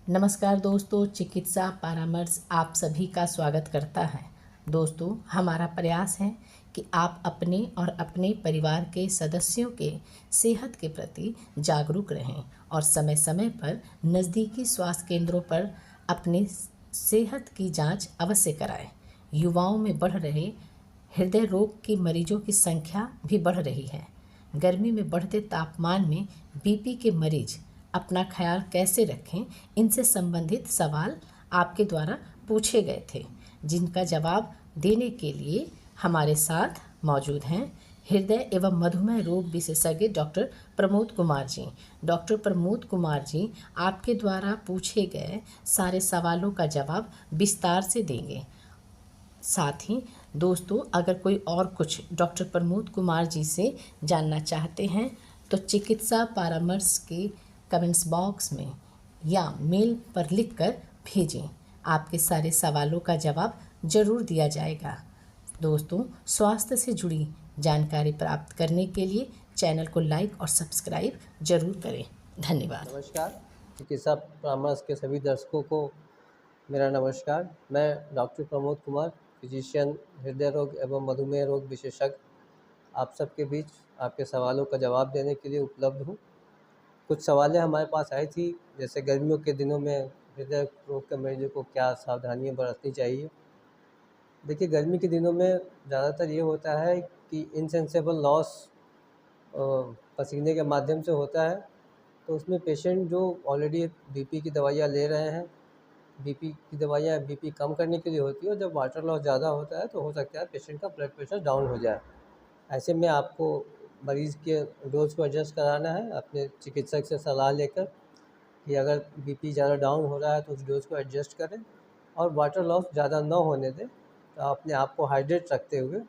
नमस्कार दोस्तों, चिकित्सा परामर्श आप सभी का स्वागत करता है। दोस्तों, हमारा प्रयास है कि आप अपने और अपने परिवार के सदस्यों के सेहत के प्रति जागरूक रहें और समय समय पर नज़दीकी स्वास्थ्य केंद्रों पर अपनी सेहत की जांच अवश्य कराएं। युवाओं में बढ़ रहे हृदय रोग के मरीजों की संख्या भी बढ़ रही है। गर्मी में बढ़ते तापमान में बीपी के मरीज अपना ख्याल कैसे रखें, इनसे संबंधित सवाल आपके द्वारा पूछे गए थे, जिनका जवाब देने के लिए हमारे साथ मौजूद हैं हृदय एवं मधुमेह रोग विशेषज्ञ डॉक्टर प्रमोद कुमार जी। डॉक्टर प्रमोद कुमार जी आपके द्वारा पूछे गए सारे सवालों का जवाब विस्तार से देंगे। साथ ही दोस्तों, अगर कोई और कुछ डॉक्टर प्रमोद कुमार जी से जानना चाहते हैं तो चिकित्सा परामर्श के कमेंट्स बॉक्स में या मेल पर लिखकर भेजें। आपके सारे सवालों का जवाब जरूर दिया जाएगा। दोस्तों, स्वास्थ्य से जुड़ी जानकारी प्राप्त करने के लिए चैनल को लाइक और सब्सक्राइब जरूर करें। धन्यवाद। नमस्कार। चिकित्सा परामर्श के सभी दर्शकों को मेरा नमस्कार। मैं डॉक्टर प्रमोद कुमार, फिजिशियन, हृदय रोग एवं मधुमेह रोग विशेषज्ञ, आप सबके बीच आपके सवालों का जवाब देने के लिए उपलब्ध हूँ। कुछ सवालें हमारे पास आई थी, जैसे गर्मियों के दिनों में हृदय रोग के मरीजों को क्या सावधानियाँ बरतनी चाहिए। देखिए, गर्मी के दिनों में ज़्यादातर ये होता है कि इनसेंसेबल लॉस पसीने के माध्यम से होता है। तो उसमें पेशेंट जो ऑलरेडी बीपी की दवाइयाँ ले रहे हैं, बीपी की दवाइयाँ बीपी कम करने के लिए होती है, और जब वाटर लॉस ज़्यादा होता है तो हो सकता है पेशेंट का ब्लड प्रेशर डाउन हो जाए। ऐसे में आपको मरीज़ के डोज को एडजस्ट कराना है अपने चिकित्सक से सलाह लेकर कि अगर बीपी ज़्यादा डाउन हो रहा है तो उस डोज को एडजस्ट करें, और वाटर लॉस ज़्यादा ना होने दें। तो अपने आप को हाइड्रेट रखते हुए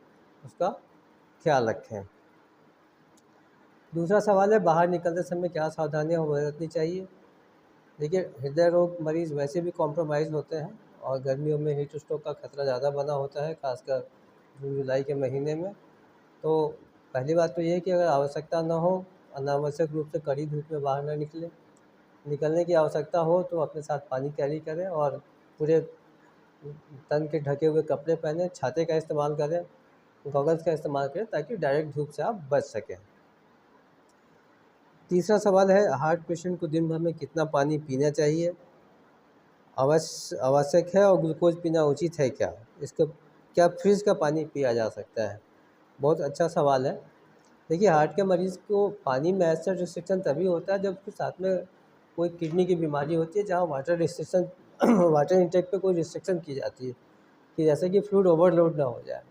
उसका ख्याल रखें। दूसरा सवाल है, बाहर निकलते समय क्या सावधानियाँ बरतनी चाहिए। देखिए, हृदय रोग मरीज़ वैसे भी कॉम्प्रोमाइज़ होते हैं, और गर्मियों में हीट स्ट्रोक का खतरा ज़्यादा बना होता है, खासकर जून जुलाई के महीने में। तो पहली बात तो ये है कि अगर आवश्यकता ना हो, अनावश्यक रूप से कड़ी धूप में बाहर ना निकलें। निकलने की आवश्यकता हो तो अपने साथ पानी कैरी करें, और पूरे तन के ढके हुए कपड़े पहनें, छाते का इस्तेमाल करें, गॉगल्स का इस्तेमाल करें, ताकि डायरेक्ट धूप से आप बच सकें। तीसरा सवाल है, हार्ट पेशेंट को दिन भर में कितना पानी पीना चाहिए, आवश्यक है, और ग्लूकोज पीना उचित है क्या? इसका क्या फ्रिज का पानी पिया जा सकता है? बहुत अच्छा सवाल है। देखिए, हार्ट के मरीज़ को पानी में ऐसा रिस्ट्रिक्शन तभी होता है जब उसके साथ में कोई किडनी की बीमारी होती है, जहाँ वाटर रिस्ट्रिक्शन वाटर इंटेक पे कोई रिस्ट्रिक्शन की जाती है, कि जैसे कि फ्लूइड ओवरलोड ना हो जाए।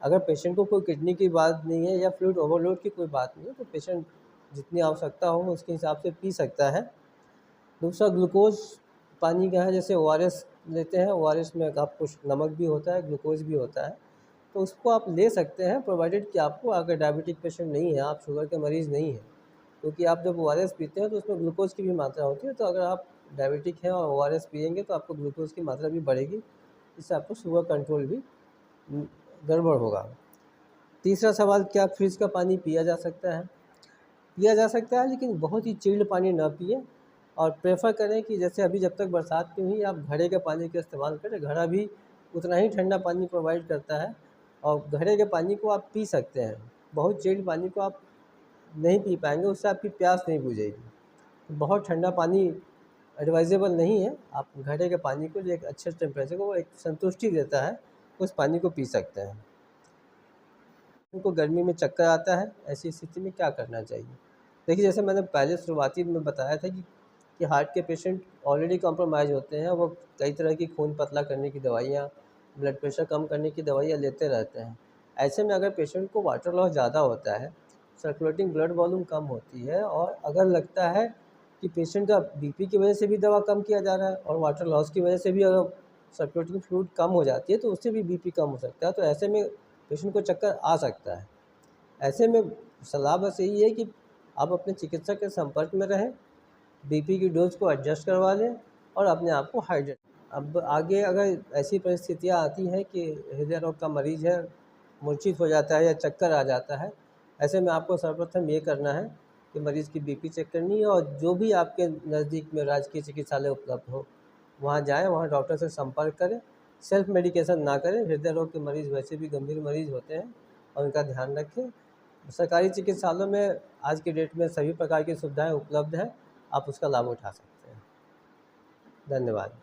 अगर पेशेंट को कोई किडनी की बात नहीं है या फ्लूइड ओवरलोड की कोई बात नहीं है, तो पेशेंट जितनी आवश्यकता हो उसके हिसाब से पी सकता है। दूसरा, ग्लूकोज़ पानी का है, जैसे ओआरएस लेते हैं, ओआरएस में आप कुछ नमक भी होता है, ग्लूकोज़ भी होता है, तो उसको आप ले सकते हैं, प्रोवाइडेड कि आपको अगर डायबिटिक पेशेंट नहीं है, आप शुगर के मरीज़ नहीं हैं। क्योंकि आप जब ओआरएस पीते हैं तो उसमें ग्लूकोज़ की भी मात्रा होती है, तो अगर आप डायबिटिक हैं और ओआरएस पिएँगे तो आपको ग्लूकोज़ की मात्रा भी बढ़ेगी, इससे आपको शुगर कंट्रोल भी गड़बड़ होगा। तीसरा सवाल, क्या फ्रिज का पानी पिया जा सकता है? पिया जा सकता है, लेकिन बहुत ही चिल्ड पानी ना पिएँ, और प्रेफ़र करें कि जैसे अभी जब तक बरसात नहीं हुई, आप घड़े के पानी का इस्तेमाल करें। घड़ा भी उतना ही ठंडा पानी प्रोवाइड करता है, और घड़े के पानी को आप पी सकते हैं। बहुत चिल्ड पानी को आप नहीं पी पाएँगे, उससे आपकी प्यास नहीं बुझेगी। बहुत ठंडा पानी एडवाइज़ेबल नहीं है। आप घड़े के पानी को, जो एक अच्छे टेम्परेचर को एक संतुष्टि देता है, उस पानी को पी सकते हैं। उनको गर्मी में चक्कर आता है, ऐसी स्थिति में क्या करना चाहिए? देखिए, जैसे मैंने पहले शुरुआती में बताया था कि हार्ट के पेशेंट ऑलरेडी कॉम्प्रोमाइज़ होते हैं, वो कई तरह की खून पतला करने की दवाइयाँ, ब्लड प्रेशर कम करने की दवाइयाँ लेते रहते हैं। ऐसे में अगर पेशेंट को वाटर लॉस ज़्यादा होता है, सर्कुलेटिंग ब्लड वॉल्यूम कम होती है, और अगर लगता है कि पेशेंट का बीपी की वजह से भी दवा कम किया जा रहा है, और वाटर लॉस की वजह से भी अगर सर्कुलेटिंग फ्लूइड कम हो जाती है, तो उससे भी बीपी कम हो सकता है। तो ऐसे में पेशेंट को चक्कर आ सकता है। ऐसे में सलाह बस यही है कि आप अपने चिकित्सक के संपर्क में रहें, बीपी की डोज़ को एडजस्ट करवा लें, और अपने आप को हाइड्रेट। अब आगे अगर ऐसी परिस्थितियाँ आती हैं कि हृदय रोग का मरीज़ है, मूर्छित हो जाता है या चक्कर आ जाता है, ऐसे में आपको सर्वप्रथम ये करना है कि मरीज़ की बीपी चेक करनी है, और जो भी आपके नज़दीक में राजकीय चिकित्सालय उपलब्ध हो वहाँ जाएँ, वहाँ डॉक्टर से संपर्क करें। सेल्फ मेडिकेशन ना करें। हृदय रोग के मरीज़ वैसे भी गंभीर मरीज़ होते हैं और उनका ध्यान रखें। सरकारी चिकित्सालयों में आज की डेट में सभी प्रकार की सुविधाएँ उपलब्ध हैं, आप उसका लाभ उठा सकते हैं। धन्यवाद।